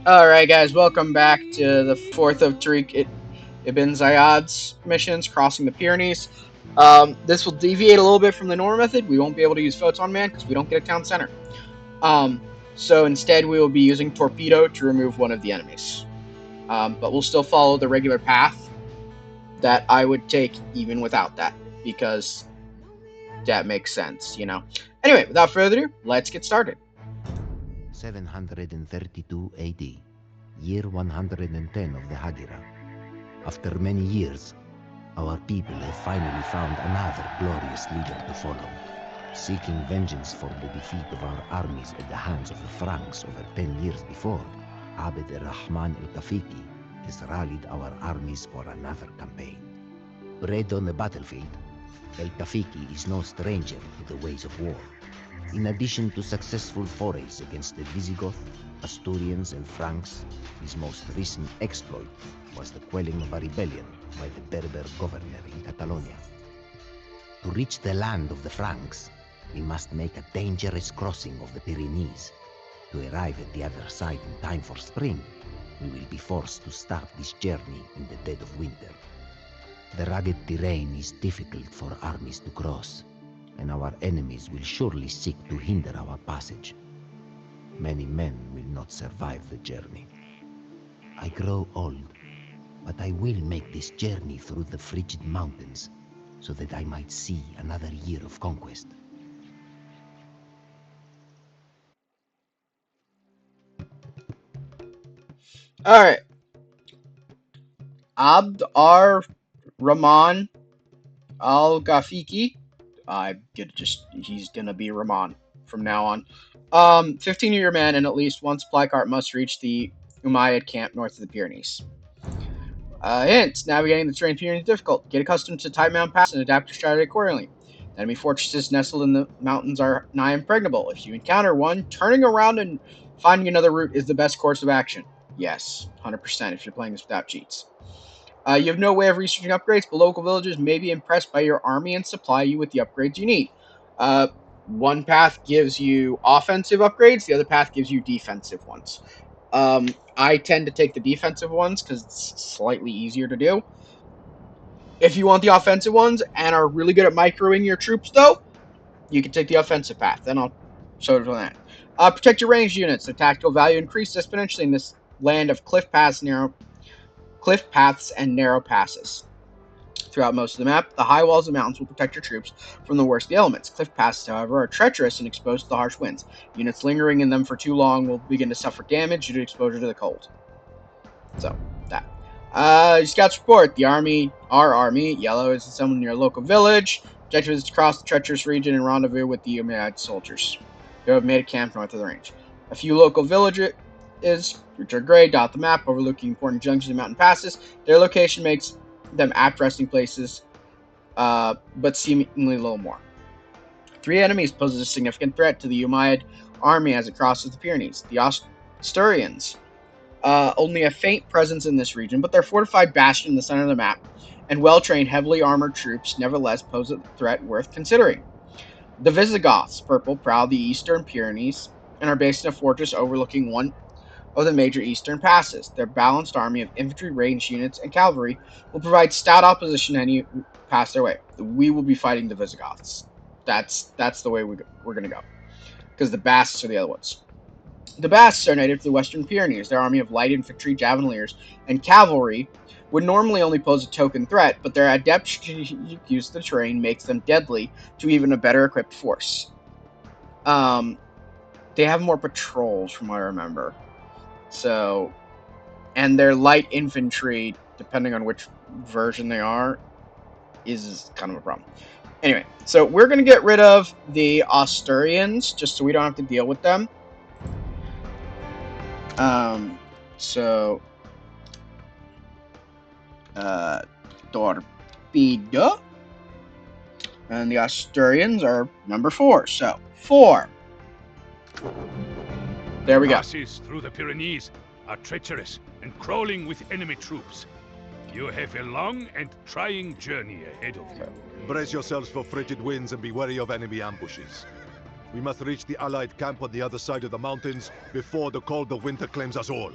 Alright guys, welcome back to the fourth of Tariq ibn Ziyad's missions, crossing the Pyrenees. This will deviate a little bit from the normal method. We won't be able to use Photon Man because we don't get a town center. So instead we will be using torpedo to remove one of the enemies. But we'll still follow the regular path that I would take even without that, because that makes sense, you know. Anyway, without further ado, let's get started. 732 AD, year 110 of the Hagira. After many years, our people have finally found another glorious leader to follow. Seeking vengeance for the defeat of our armies at the hands of the Franks over 10 years before, Abd al-Rahman al-Tafiki has rallied our armies for another campaign. Bred on the battlefield, el-Tafiki is no stranger to the ways of war. In addition to successful forays against the Visigoths, Asturians, and Franks, his most recent exploit was the quelling of a rebellion by the Berber governor in Catalonia. To reach the land of the Franks, we must make a dangerous crossing of the Pyrenees. To arrive at the other side in time for spring, we will be forced to start this journey in the dead of winter. The rugged terrain is difficult for armies to cross, and our enemies will surely seek to hinder our passage. Many men will not survive the journey. I grow old, but I will make this journey through the frigid mountains so that I might see another year of conquest. Alright. Abd ar-Rahman al-Ghafiqi. He's gonna be Rahman from now on. 15-year man and at least one supply cart must reach the Umayyad camp north of the Pyrenees. Hint: navigating the terrain Pyrenees is difficult. Get accustomed to tight mountain passes and adapt your strategy accordingly. Enemy fortresses nestled in the mountains are nigh impregnable. If you encounter one, turning around and finding another route is the best course of action. Yes, 100% if you're playing this without cheats. You have no way of researching upgrades, but local villagers may be impressed by your army and supply you with the upgrades you need. One path gives you offensive upgrades, the other path gives you defensive ones. I tend to take the defensive ones because it's slightly easier to do. If you want the offensive ones and are really good at microing your troops, though, you can take the offensive path. Then I'll show it on that. Protect your ranged units. Their tactical value increased exponentially in this land of cliff paths and narrow passes. Throughout most of the map, the high walls of mountains will protect your troops from the worst of the elements. Cliff passes, however, are treacherous and exposed to the harsh winds. Units lingering in them for too long will begin to suffer damage due to exposure to the cold. So, that. Scouts report. Our army, yellow, is assembled near a local village. Objective is to cross the treacherous region and rendezvous with the Umayyad soldiers, who have made a camp north of the range. A few local villages, which are gray, dot the map, overlooking important junctions and mountain passes. Their location makes them apt resting places, but seemingly little more. 3 enemies poses a significant threat to the Umayyad army as it crosses the Pyrenees. The Asturians, only a faint presence in this region, but their fortified bastion in the center of the map and well-trained, heavily armored troops nevertheless pose a threat worth considering. The Visigoths, purple, prowl the eastern Pyrenees and are based in a fortress overlooking one of the major eastern passes. Their balanced army of infantry, ranged units, and cavalry will provide stout opposition to any pass their way. We will be fighting the Visigoths. That's the way we're going to go, because the Basques are the other ones. The Basques are native to the Western Pyrenees. Their army of light infantry, javeliniers, and cavalry would normally only pose a token threat, but their adept use of the terrain makes them deadly to even a better equipped force. They have more patrols, from what I remember. So, and their light infantry, depending on which version they are, is kind of a problem. Anyway, so we're going to get rid of the Asturians, just so we don't have to deal with them. Torpedo. And the Asturians are number 4. So, 4. There we go. Passes through the Pyrenees are treacherous and crawling with enemy troops. You have a long and trying journey ahead of you. Brace yourselves for frigid winds and be wary of enemy ambushes. We must reach the Allied camp on the other side of the mountains before the cold of winter claims us all.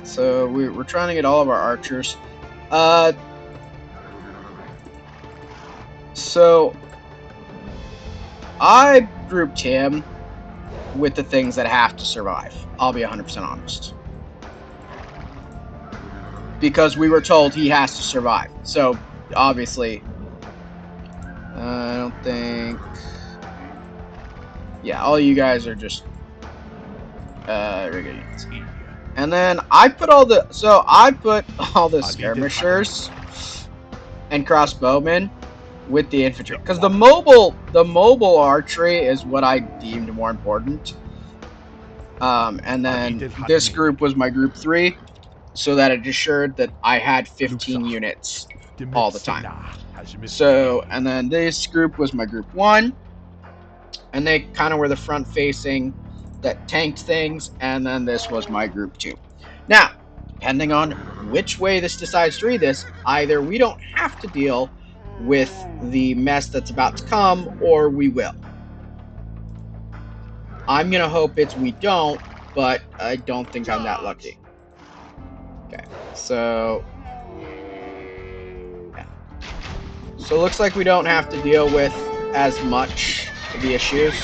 So we're trying to get all of our archers. So I grouped him with the things that have to survive. I'll be 100% honest. Because we were told he has to survive. So, obviously, I don't think... Yeah, all you guys are just regular units. And then I put all the... So, I put all the skirmishers and crossbowmen with the infantry. Because the mobile archery is what I deemed more important. And then this group was my group 3. So that it assured that I had 15 units all the time. So, and then this group was my group 1. And they kind of were the front facing that tanked things. And then this was my group 2. Now, depending on which way this decides to read this, either we don't have to deal with the mess that's about to come, or we will. I'm going to hope it's we don't, but I don't think I'm that lucky. Okay, so... Yeah. So it looks like we don't have to deal with as much of the issues.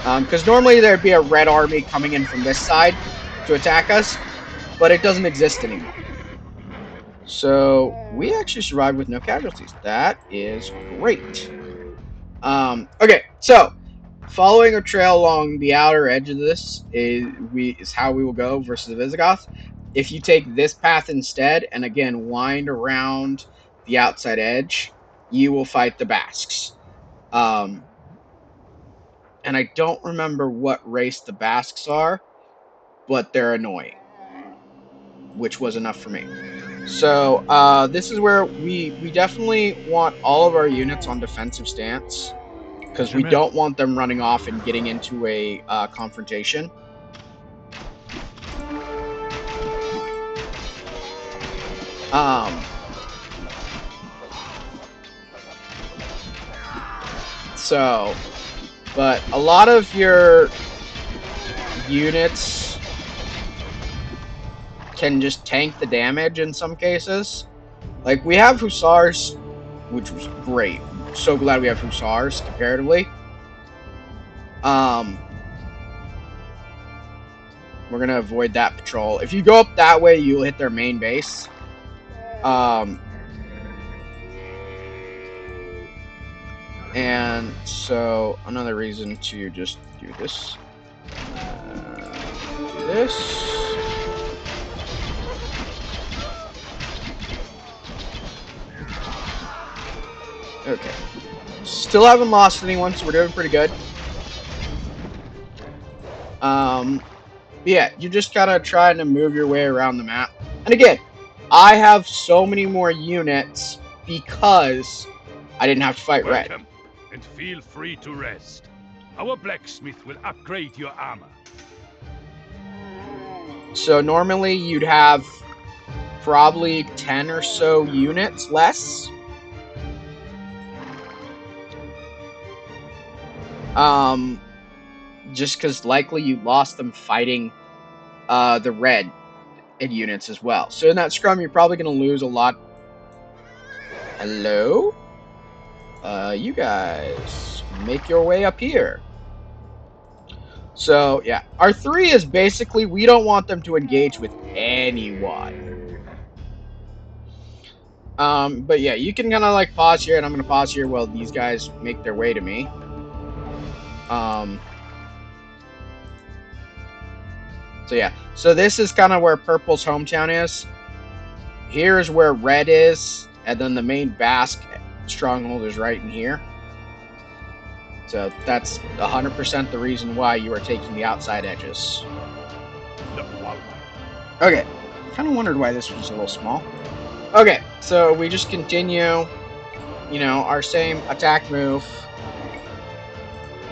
Because normally there'd be a red army coming in from this side to attack us, but it doesn't exist anymore. So we actually survived with no casualties. That is great. Okay, so following a trail along the outer edge of this is how we will go versus the Visigoths. If you take this path instead, and again wind around the outside edge, you will fight the Basques. And I don't remember what race the Basques are, but they're annoying, which was enough for me. So this is where we definitely want all of our units on defensive stance, because we don't want them running off and getting into a confrontation. So, but a lot of your units can just tank the damage in some cases. Like, we have Hussars, which was great. So glad we have Hussars, comparatively. We're gonna avoid that patrol. If you go up that way, you'll hit their main base. And so, another reason to just do this. Do this. Okay. Still haven't lost anyone, so we're doing pretty good. Yeah, you're just kind of trying to move your way around the map. And again, I have so many more units because I didn't have to fight red. And feel free to rest. Our blacksmith will upgrade your armor. So normally you'd have probably 10 or so units less. Just because likely you lost them fighting the red in units as well. So in that scrum, you're probably going to lose a lot. Hello? You guys, make your way up here. So, yeah. Our 3 is basically, we don't want them to engage with anyone. But yeah, you can kind of like pause here, and I'm going to pause here while these guys make their way to me. So yeah, so this is kind of where Purple's hometown is. Here is where Red is, and then the main Basque stronghold is right in here. So that's 100% the reason why you are taking the outside edges. Okay, kind of wondered why this was a little small. Okay, so we just continue, you know, our same attack move,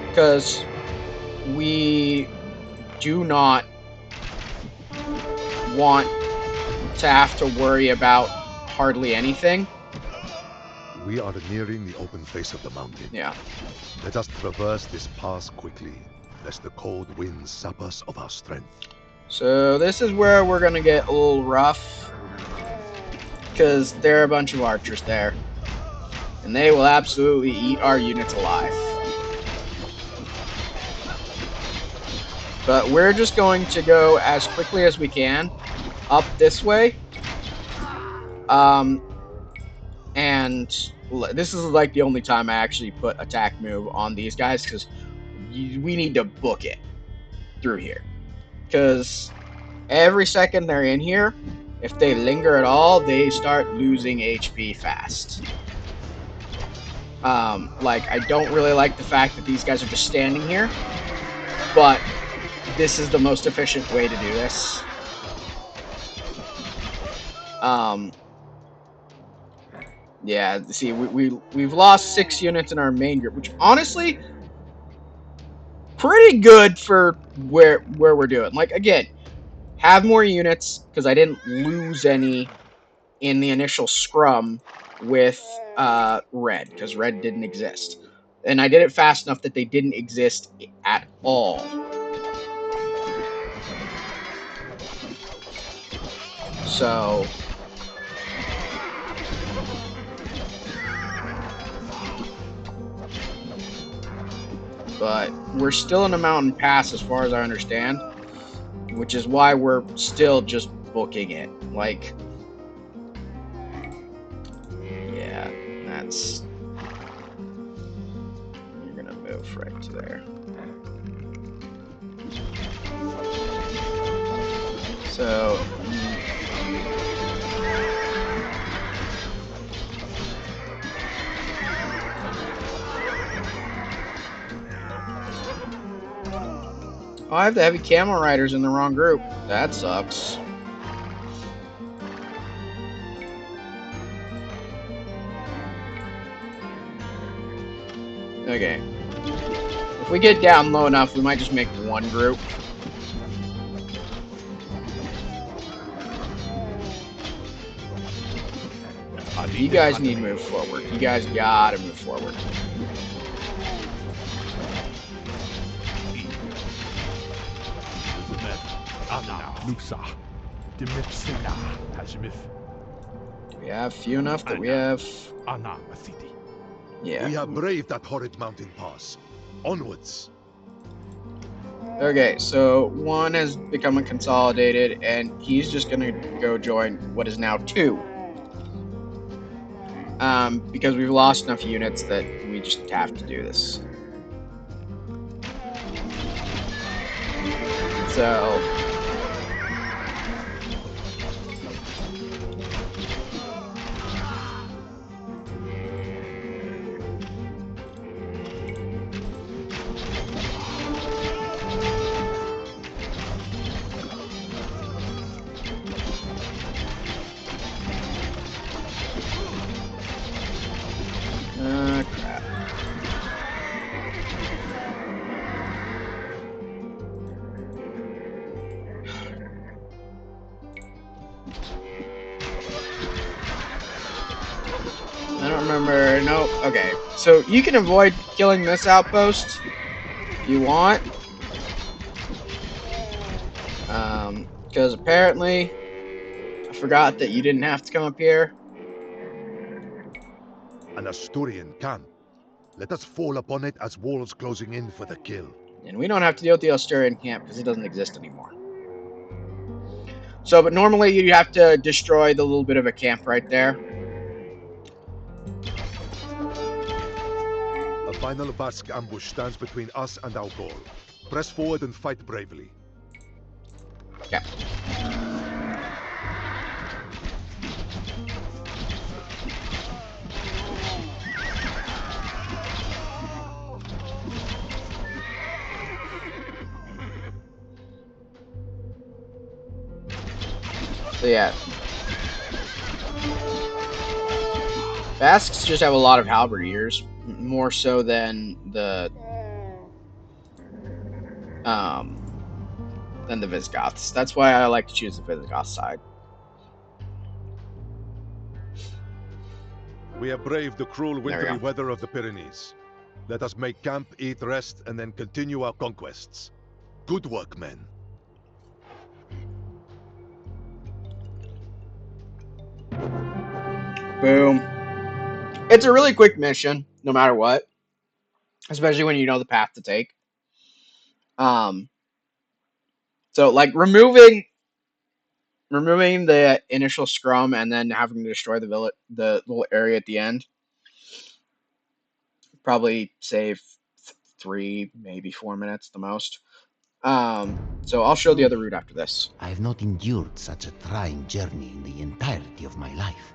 because we do not want to have to worry about hardly anything. We are nearing the open face of the mountain. Yeah. Let us traverse this pass quickly. lest the cold winds sap us of our strength. So this is where we're gonna get a little rough, because there are a bunch of archers there, and they will absolutely eat our units alive. But we're just going to go as quickly as we can up this way. And this is like the only time I actually put attack move on these guys, because we need to book it through here. Because every second they're in here, if they linger at all, they start losing HP fast. Like, I don't really like the fact that these guys are just standing here, but this is the most efficient way to do this. Yeah, see, we've lost 6 units in our main group, which honestly, pretty good for where we're doing. Like, again, have more units, because I didn't lose any in the initial scrum with red, because red didn't exist. And I did it fast enough that they didn't exist at all. So but we're still in a mountain pass as far as I understand, which is why we're still just booking it. Like, yeah, that's... You're gonna move right to there. So... Oh, I have the heavy camel riders in the wrong group. That sucks. Okay. If we get down low enough, we might just make one group. You guys need to move forward. You guys gotta move forward. We have few enough that we have... Yeah. We have braved that horrid mountain pass. Onwards. Okay, so one has become a consolidated, and he's just gonna go join what is now 2. Because we've lost enough units that we just have to do this. So... crap. I don't remember. Nope. Okay. So you can avoid killing this outpost if you want. Because apparently I forgot that you didn't have to come up here. An Asturian camp. Let us fall upon it as walls closing in for the kill. And we don't have to deal with the Asturian camp because it doesn't exist anymore. So, but normally you have to destroy the little bit of a camp right there. A final Basque ambush stands between us and our goal. Press forward and fight bravely. Okay. So yeah. Basques just have a lot of halberdiers, more so than the Visigoths. That's why I like to choose the Visigoth side. We have braved the cruel wintry weather of the Pyrenees. Let us make camp, eat, rest, and then continue our conquests. Good work, men. Boom. It's a really quick mission, no matter what, especially when you know the path to take. So like removing the initial scrum and then having to destroy the little area at the end, probably save 3, maybe 4 minutes the most. So I'll show the other route after this. I have not endured such a trying journey in the entirety of my life.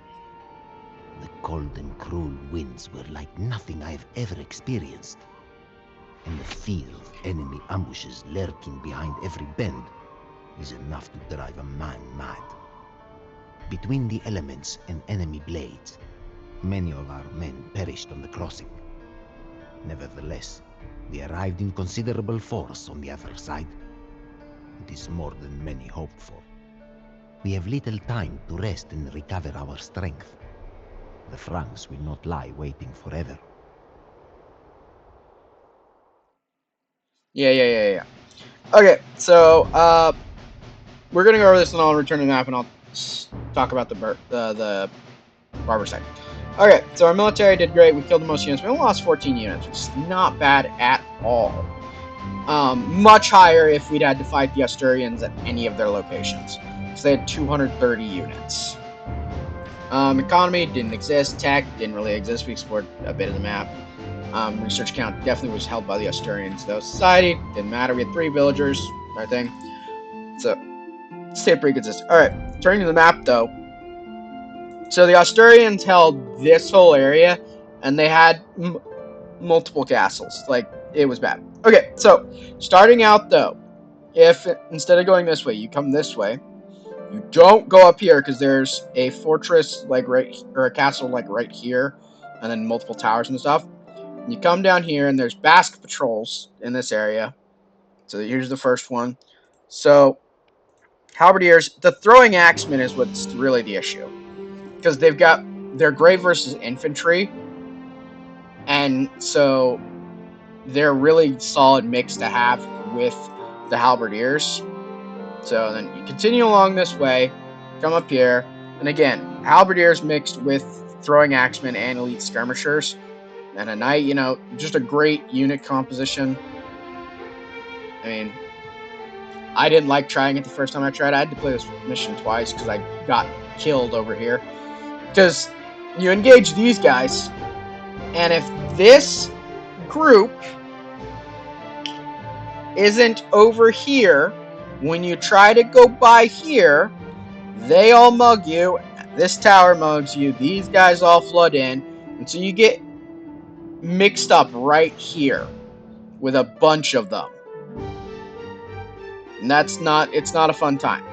The cold and cruel winds were like nothing I have ever experienced. And the fear of enemy ambushes lurking behind every bend is enough to drive a man mad. Between the elements and enemy blades, many of our men perished on the crossing. Nevertheless, we arrived in considerable force on the other side. It is more than many hoped for. We have little time to rest and recover our strength. The Franks will not lie waiting forever. Yeah. Okay, so we're gonna go over this and I'll return to the map and I'll talk about the Barber side. Okay, so our military did great. We killed the most units. We only lost 14 units, which is not bad at all. Much higher if we'd had to fight the Asturians at any of their locations. So they had 230 units. Economy didn't exist. Tech didn't really exist. We explored a bit of the map. Research count definitely was held by the Asturians, though. Society didn't matter. We had 3 villagers, I think. So, stayed pretty consistent. Alright, turning to the map, though. So, the Asturians held this whole area, and they had multiple castles. Like, it was bad. Okay, so, starting out, though, if instead of going this way, you come this way, you don't go up here, because there's a fortress, like, or a castle, like, right here, and then multiple towers and stuff. You come down here, and there's Basque patrols in this area. So here's the first one. So, halberdiers, the throwing axemen is what's really the issue. Because they're great versus infantry. And so, they're really solid mix to have with the halberdiers. So then you continue along this way, come up here, and again, halberdiers mixed with throwing axemen and elite skirmishers. And a knight, just a great unit composition. I mean, I didn't like trying it the first time I tried. I had to play this mission twice because I got killed over here. Because you engage these guys, and if this group isn't over here, when you try to go by here, they all mug you. This tower mugs you. These guys all flood in. And so you get mixed up right here with a bunch of them. And it's not a fun time.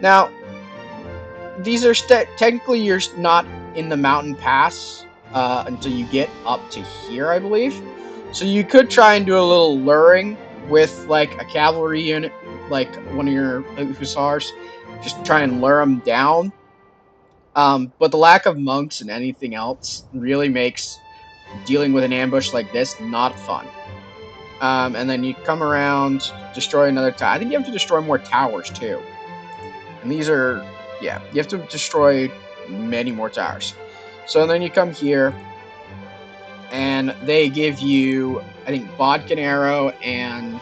Now, these are technically you're not in the mountain pass until you get up to here, I believe. So you could try and do a little luring with like a cavalry unit, like one of your hussars. Just try and lure them down. But the lack of monks and anything else really makes dealing with an ambush like this not fun. And then you come around, destroy another tower. I think you have to destroy more towers too. And these are, you have to destroy many more towers. So then you come here, and they give you, I think, Bodkin Arrow and,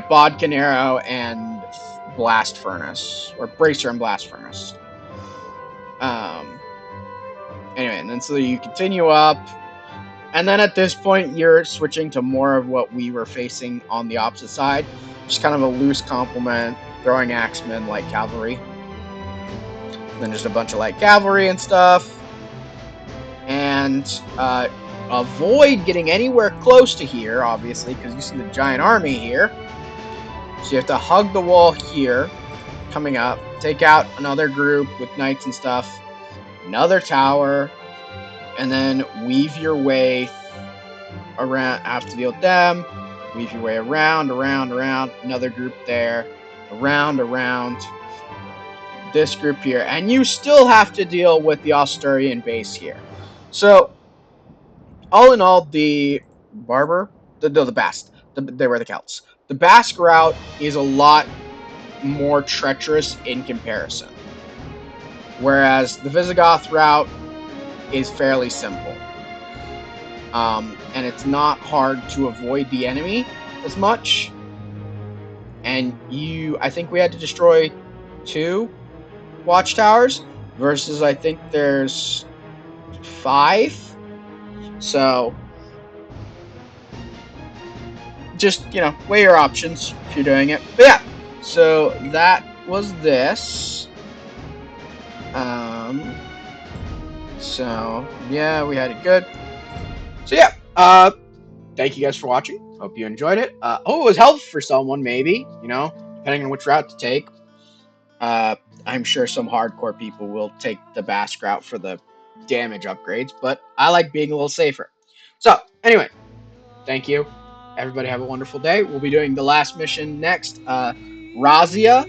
Bodkin Arrow and Blast Furnace, or Bracer and Blast Furnace. Anyway, and then so you continue up, and then at this point you're switching to more of what we were facing on the opposite side, just kind of a loose complement, throwing axemen, light cavalry. Then just a bunch of light cavalry and stuff, and avoid getting anywhere close to here, obviously, because you see the giant army here. So you have to hug the wall here, coming up, take out another group with knights and stuff, another tower, and then weave your way around after to deal with them. Weave your way around, another group there, around, this group here, and you still have to deal with the Asturian base here. So, all in all, the Basques, they were the Celts. The Basque route is a lot more treacherous in comparison, whereas the Visigoth route is fairly simple. And it's not hard to avoid the enemy as much. And I think we had to destroy 2 watchtowers versus I think there's 5. So just, weigh your options if you're doing it. But yeah, so that was this. So yeah, we had it good. So yeah, thank you guys for watching. Hope you enjoyed it. It was helpful for someone, maybe, depending on which route to take. I'm sure some hardcore people will take the Basque route for the damage upgrades, but I like being a little safer. So, anyway, thank you. Everybody have a wonderful day. We'll be doing the last mission next, Razia.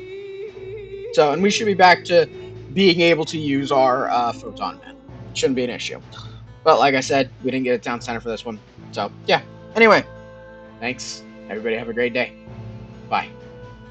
So, and we should be back to being able to use our photon men. Shouldn't be an issue. But like I said, we didn't get a town center for this one. So, yeah. Anyway, thanks. Everybody have a great day. Bye.